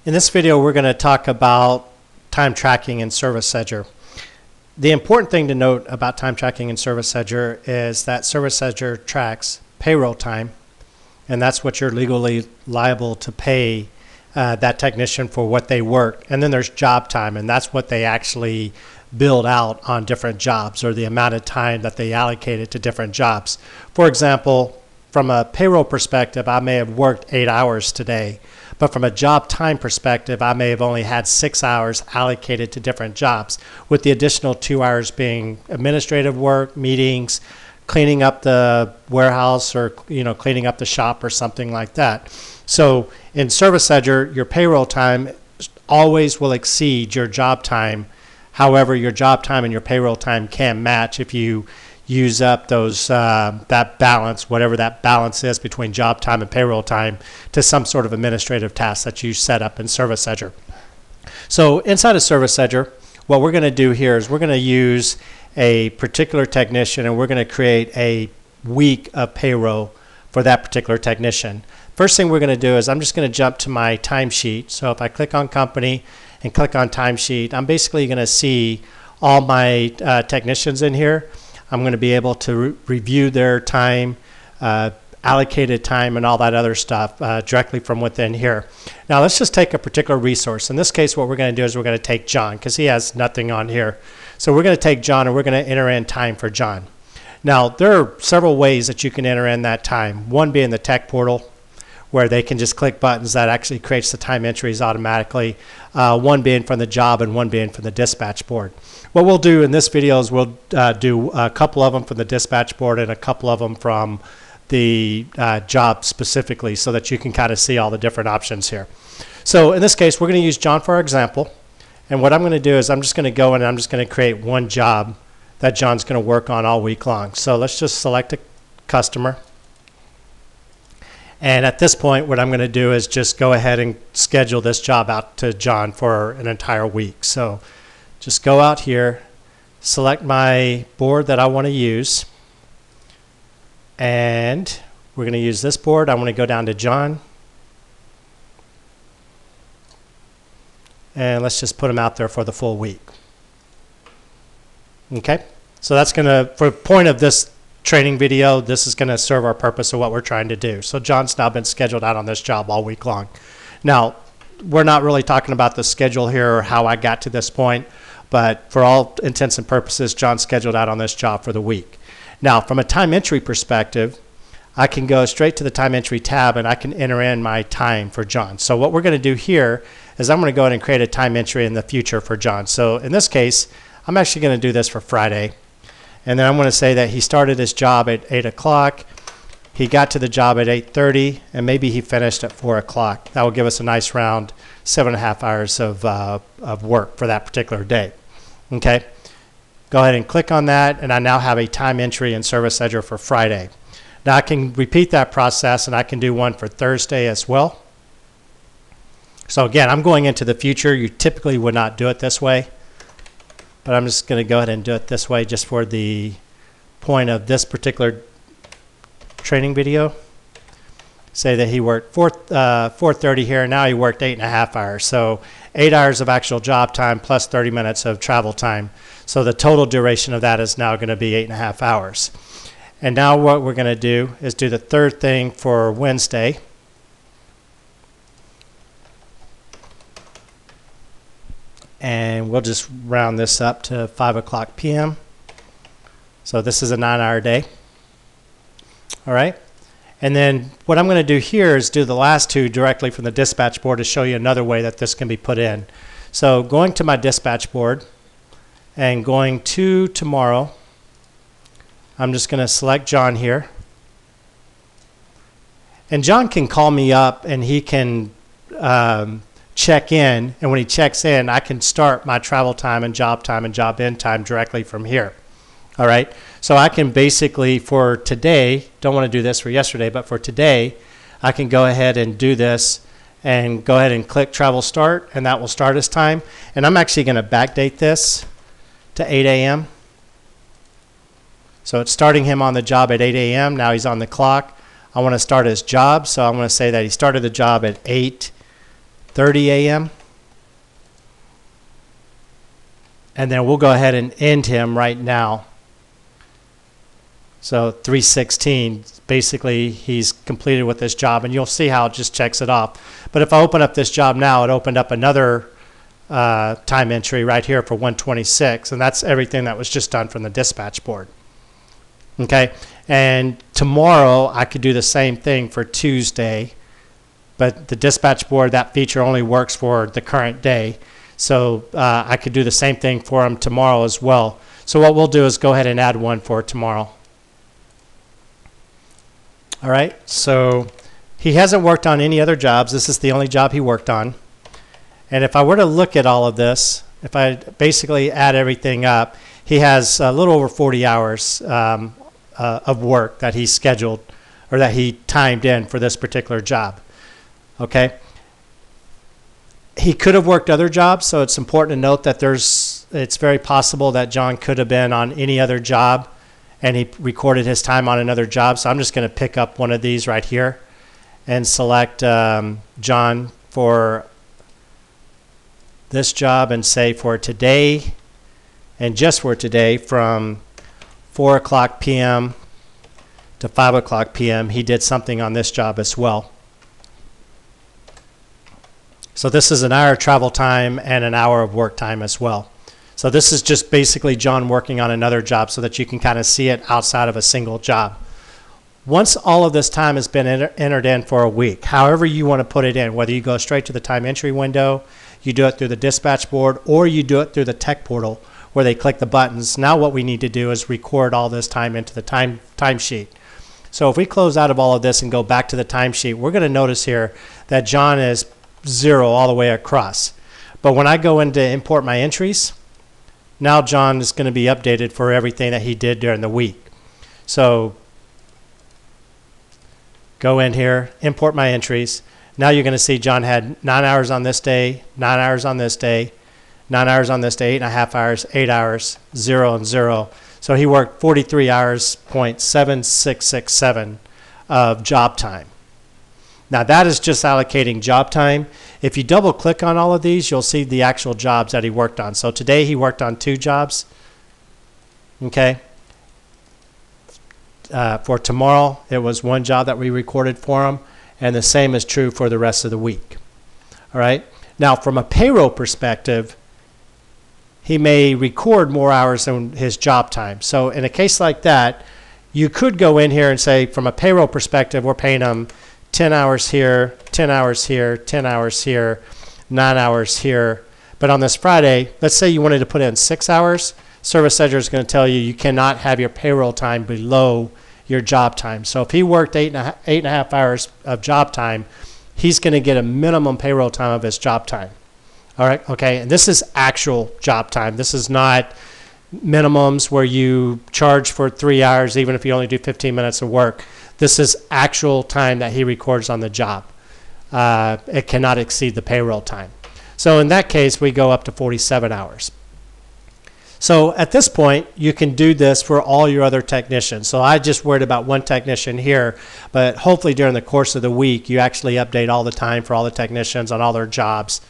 In this video, we're going to talk about time tracking in ServiceLedger. The important thing to note about time tracking in ServiceLedger is that ServiceLedger tracks payroll time, and that's what you're legally liable to pay that technician for what they work. And then there's job time, and that's what they actually build out on different jobs, or the amount of time that they allocated to different jobs. For example, from a payroll perspective, I may have worked 8 hours today, but from a job time perspective, I may have only had 6 hours allocated to different jobs, with the additional 2 hours being administrative work, meetings, cleaning up the warehouse, or cleaning up the shop or something like that. So in ServiceLedger, your payroll time always will exceed your job time. However, your job time and your payroll time can match if you use up those that balance, whatever that balance is between job time and payroll time, to some sort of administrative task that you set up in ServiceLedger. So inside of ServiceLedger, what we're going to do here is we're going to use a particular technician, and we're going to create a week of payroll for that particular technician. First thing we're going to do is I'm just going to jump to my timesheet. So if I click on company and click on timesheet, I'm basically going to see all my technicians in here. I'm going to be able to review their time, allocated time, and all that other stuff directly from within here. Now let's just take a particular resource. In this case, what we're going to do is we're going to take John, because he has nothing on here. So we're going to take John, and we're going to enter in time for John. Now there are several ways that you can enter in that time. One being the tech portal, where they can just click buttons that actually creates the time entries automatically. One being from the job, and one being from the dispatch board. What we'll do in this video is we'll do a couple of them from the dispatch board and a couple of them from the job specifically, so that you can kind of see all the different options here. So in this case, we're going to use John for our example. And what I'm going to do is I'm just going to go in and I'm just going to create one job that John's going to work on all week long. So let's just select a customer. And at this point, what I'm going to do is just go ahead and schedule this job out to John for an entire week. So just go out here, select my board that I want to use, and we're going to use this board. I want to go down to John, and let's just put him out there for the full week. Okay, so that's going to, for the point of this training video, this is going to serve our purpose of what we're trying to do. So John's now been scheduled out on this job all week long. Now, we're not really talking about the schedule here or how I got to this point, but for all intents and purposes, John's scheduled out on this job for the week. Now, from a time entry perspective, I can go straight to the time entry tab, and I can enter in my time for John. So what we're going to do here is I'm going to go ahead and create a time entry in the future for John. So in this case, I'm actually going to do this for Friday. And then I'm going to say that he started his job at 8 o'clock. He got to the job at 8:30, and maybe he finished at 4 o'clock. That will give us a nice round 7.5 hours of work for that particular day. Okay, go ahead and click on that, and I now have a time entry in ServiceLedger for Friday. Now I can repeat that process, and I can do one for Thursday as well. So again, I'm going into the future. You typically would not do it this way, but I'm just going to go ahead and do it this way just for the point of this particular training video. Say that he worked 4:30 here, and now he worked 8.5 hours. So 8 hours of actual job time plus 30 minutes of travel time. So the total duration of that is now going to be 8.5 hours. And now what we're going to do is do the third thing for Wednesday. And we'll just round this up to 5 o'clock p.m. So this is a 9-hour day. All right. And then what I'm going to do here is do the last two directly from the dispatch board to show you another way that this can be put in. So going to my dispatch board and going to tomorrow, I'm just going to select John here. And John can call me up, and he can check in, and when he checks in, I can start my travel time and job end time directly from here. All right, so I can basically, for today, don't want to do this for yesterday, but for today, I can go ahead and do this and go ahead and click travel start, and that will start his time. And I'm actually going to backdate this to 8 a.m. So it's starting him on the job at 8 a.m. Now he's on the clock. I want to start his job, so I'm going to say that he started the job at 8:30 8:30 a.m. And then we'll go ahead and end him right now. So 3:16, basically he's completed with this job, and you'll see how it just checks it off. But if I open up this job now, it opened up another time entry right here for 1:26, and that's everything that was just done from the dispatch board. Okay, and tomorrow I could do the same thing for Tuesday, but the dispatch board, that feature only works for the current day. So I could do the same thing for him tomorrow as well. So what we'll do is go ahead and add one for tomorrow. All right, so he hasn't worked on any other jobs. This is the only job he worked on. And if I were to look at all of this, if I basically add everything up, he has a little over 40 hours of work that he scheduled or that he timed in for this particular job. Okay. He could have worked other jobs, so it's important to note that it's very possible that John could have been on any other job and he recorded his time on another job. So I'm just going to pick up one of these right here and select John for this job and say for today, and just for today, from 4 o'clock p.m. to 5 o'clock p.m. he did something on this job as well. So this is an hour of travel time and an hour of work time as well. So this is just basically John working on another job so that you can kind of see it outside of a single job. Once all of this time has been entered in for a week, however you want to put it in, whether you go straight to the time entry window, you do it through the dispatch board, or you do it through the tech portal where they click the buttons. Now what we need to do is record all this time into the timesheet. So if we close out of all of this and go back to the timesheet, we're going to notice here that John is 0 all the way across. But when I go in to import my entries, now John is going to be updated for everything that he did during the week. So go in here, import my entries. Now you're going to see John had 9 hours on this day, 9 hours on this day, 9 hours on this day, 8.5 hours, 8 hours, 0 and 0. So he worked 43 hours, 0.7667 of job time. Now that is just allocating job time. If you double click on all of these, you'll see the actual jobs that he worked on. So today he worked on 2 jobs. Okay. For tomorrow, it was 1 job that we recorded for him, and the same is true for the rest of the week. All right. Now from a payroll perspective, he may record more hours than his job time. So in a case like that, you could go in here and say, from a payroll perspective, we're paying him 10 hours here, 10 hours here, 10 hours here, 9 hours here. But on this Friday, let's say you wanted to put in 6 hours, ServiceLedger is going to tell you you cannot have your payroll time below your job time. So if he worked 8.5 hours of job time, he's going to get a minimum payroll time of his job time. All right, okay, and this is actual job time. This is not minimums where you charge for 3 hours even if you only do 15 minutes of work. This is actual time that he records on the job. It cannot exceed the payroll time. So in that case, we go up to 47 hours. So at this point, you can do this for all your other technicians. So I just worried about one technician here, but hopefully during the course of the week, you actually update all the time for all the technicians on all their jobs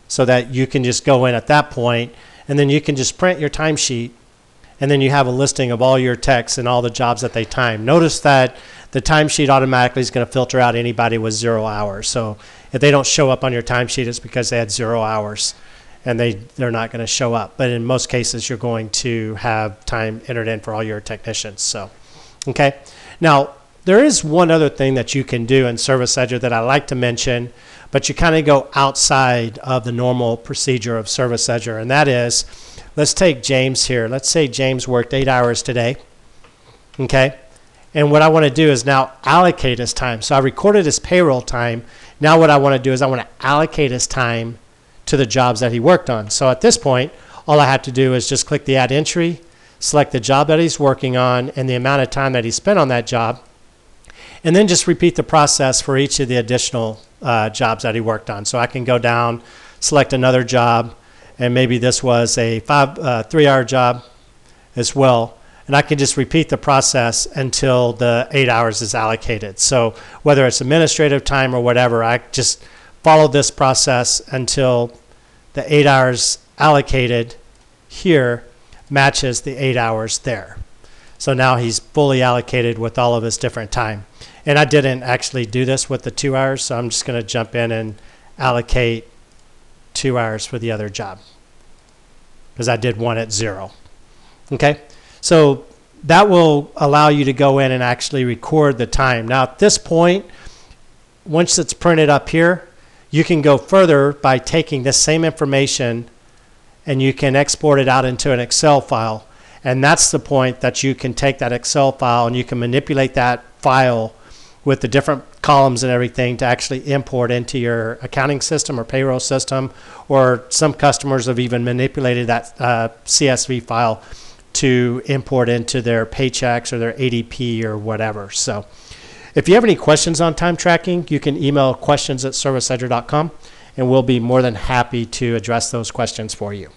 so that you can just go in at that point, and then you can just print your timesheet, and then you have a listing of all your techs and all the jobs that they time. Notice that the timesheet automatically is going to filter out anybody with 0 hours. So if they don't show up on your timesheet, it's because they had 0 hours, and they're not going to show up. But in most cases, you're going to have time entered in for all your technicians. So, okay. Now, there is one other thing that you can do in ServiceLedger that I like to mention, but you kind of go outside of the normal procedure of ServiceLedger, and that is, let's take James here. Let's say James worked 8 hours today, okay? And what I want to do is now allocate his time. So I recorded his payroll time. Now what I want to do is I want to allocate his time to the jobs that he worked on. So at this point, all I have to do is just click the Add Entry, select the job that he's working on and the amount of time that he spent on that job, and then just repeat the process for each of the additional jobs that he worked on. So I can go down, select another job, and maybe this was a 3-hour job as well. And I can just repeat the process until the 8 hours is allocated. So whether it's administrative time or whatever, I just follow this process until the 8 hours allocated here matches the 8 hours there. So now he's fully allocated with all of his different time. And I didn't actually do this with the 2 hours, so I'm just going to jump in and allocate 2 hours for the other job because I did one at 0. Okay, so that will allow you to go in and actually record the time. Now at this point, once it's printed up here, you can go further by taking this same information and you can export it out into an Excel file. And that's the point that you can take that Excel file and you can manipulate that file with the different columns and everything to actually import into your accounting system or payroll system, or some customers have even manipulated that CSV file to import into their paychecks or their ADP or whatever. So if you have any questions on time tracking, you can email questions@serviceledger.com and we'll be more than happy to address those questions for you.